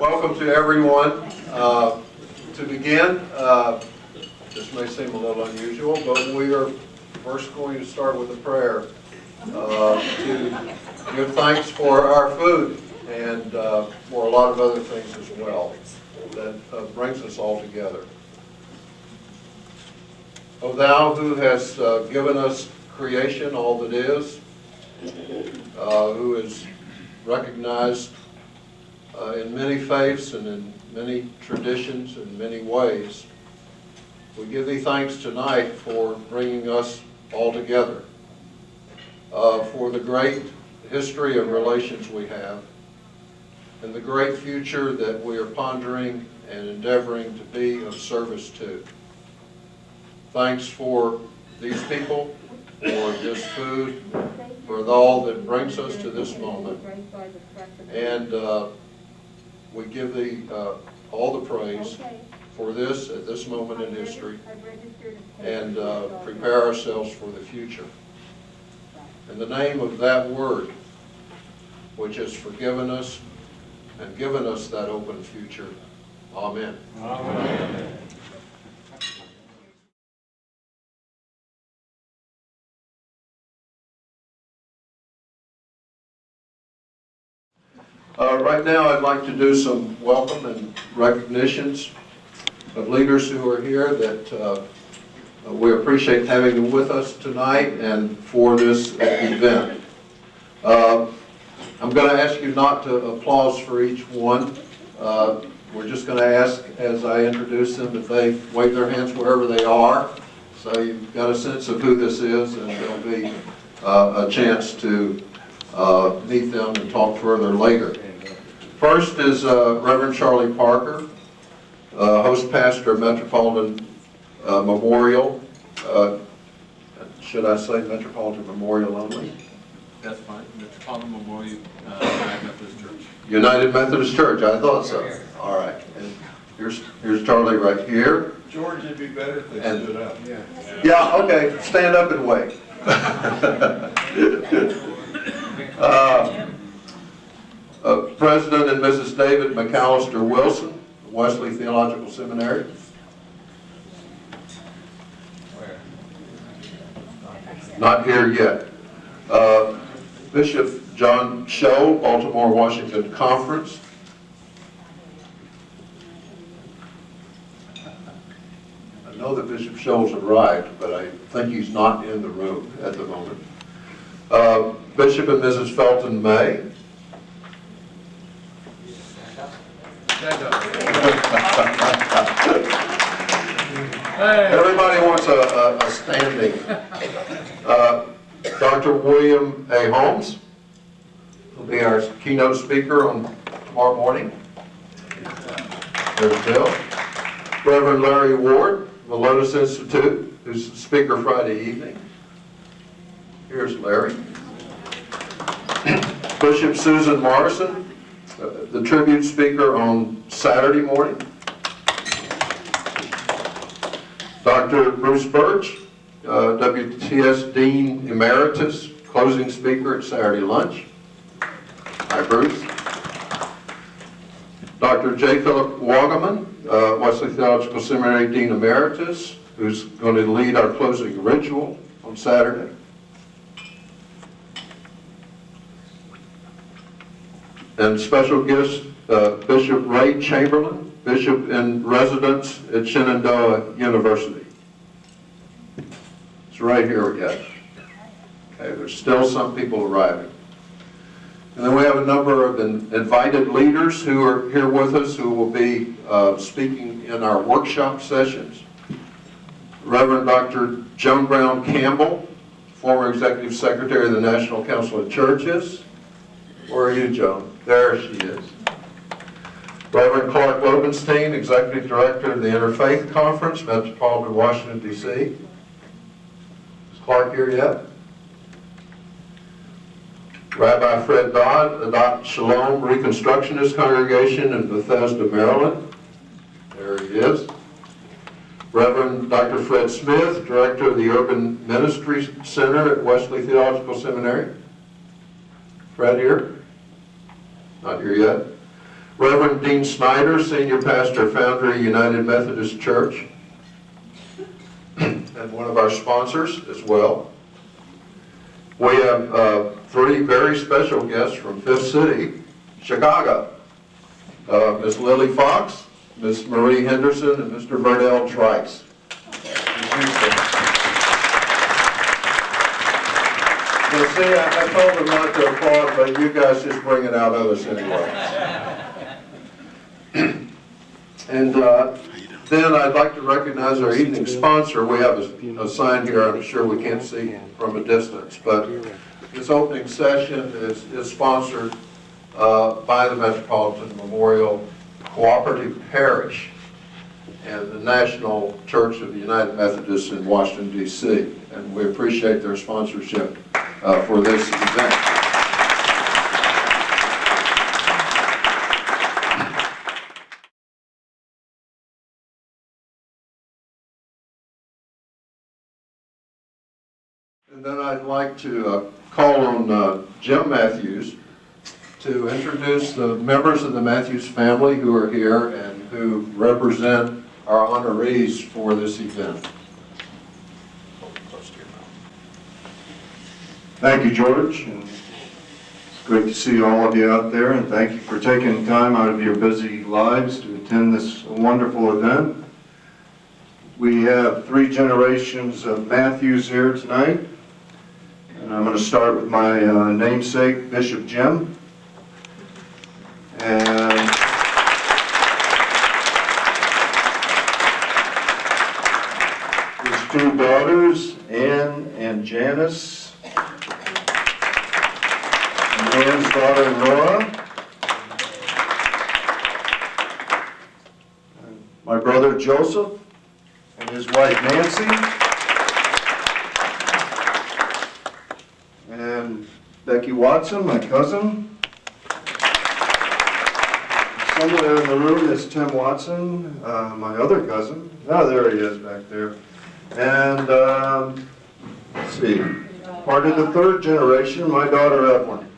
Welcome to everyone. To begin, this may seem a little unusual, but we are first going to start with a prayer to give thanks for our food and for a lot of other things as well that brings us all together. O Thou who hast given us creation, all that is, who is recognized in many faiths and in many traditions and many ways, we give Thee thanks tonight for bringing us all together, for the great history of relations we have, and the great future that we are pondering and endeavoring to be of service to. Thanks for these people, for this food, for all that brings us to this moment. And we give Thee all the praise for this at this moment in history, and prepare ourselves for the future. In the name of that Word, which has forgiven us and given us that open future. Amen. Amen. Right now I'd like to do some welcome and recognitions of leaders who are here that we appreciate having them with us tonight and for this event. I'm going to ask you not to applause for each one. We're just going to ask, as I introduce them, that they wave their hands wherever they are, so you've got a sense of who this is, and there'll be a chance to meet them and talk further later. First is Reverend Charlie Parker, host pastor of Metropolitan Memorial. Should I say Metropolitan Memorial only? That's fine. Metropolitan Memorial United Methodist Church. United Methodist Church, I thought so. All right. And here's Charlie right here. George, it'd be better if they stood up. Yeah, okay. Stand up and wait. President and Mrs. David McAllister Wilson, Wesley Theological Seminary. Not here yet. Bishop John Scholl, Baltimore, Washington Conference. I know that Bishop Scholl's arrived, but I think he's not in the room at the moment. Bishop and Mrs. Felton May. Everybody wants a standing. Dr. William A. Holmes will be our keynote speaker on tomorrow morning. There's Bill. Reverend Larry Ward, the Lotus Institute, who's the speaker Friday evening. Here's Larry. Bishop Susan Morrison, the tribute speaker on Saturday morning. Dr. Bruce Birch, WTS Dean Emeritus, closing speaker at Saturday lunch. Hi, Bruce. Dr. J. Philip Wagaman, Wesley Theological Seminary Dean Emeritus, who's going to lead our closing ritual on Saturday. And special guest, Bishop Ray Chamberlain, Bishop in Residence at Shenandoah University. It's right here we got it. Okay, there's still some people arriving. And then we have a number of invited leaders who are here with us who will be speaking in our workshop sessions. Reverend Dr. Joan Brown Campbell, former Executive Secretary of the National Council of Churches. Where are you, Joan? There she is. Reverend Clark Lobenstein, Executive Director of the Interfaith Conference, Metropolitan Washington, D.C. Is Clark here yet? Rabbi Fred Dodd, Adat Shalom Reconstructionist Congregation in Bethesda, Maryland. There he is. Reverend Dr. Fred Smith, Director of the Urban Ministry Center at Wesley Theological Seminary. Fred here? Not here yet. Reverend Dean Snyder, Senior Pastor, Foundry United Methodist Church, and one of our sponsors as well. We have 3 very special guests from Fifth City, Chicago. Ms. Lily Fox, Ms. Marie Henderson, and Mr. Vernell Trice. Well, see, I told them not to applaud, but you guys just bring it out others anyway. And then I'd like to recognize our evening sponsor. We have a sign here I'm sure we can't see from a distance, but this opening session is sponsored by the Metropolitan Memorial Cooperative Parish and the National Church of the United Methodists in Washington, D.C. And we appreciate their sponsorship for this event. And then I'd like to call on Jim Matthews to introduce the members of the Matthews family who are here and who represent our honorees for this event. Thank you, George. And it's great to see all of you out there, and thank you for taking time out of your busy lives to attend this wonderful event. We have 3 generations of Matthews here tonight, and I'm going to start with my namesake, Bishop Jim. And his 2 daughters, Ann and Janice. Ann's daughter, Nora. And my brother, Joseph, and his wife, Nancy. And Becky Watson, my cousin. Somewhere in the room is Tim Watson, my other cousin. Oh, there he is back there. And, let's see, part of the 3rd generation, my daughter, Evelyn.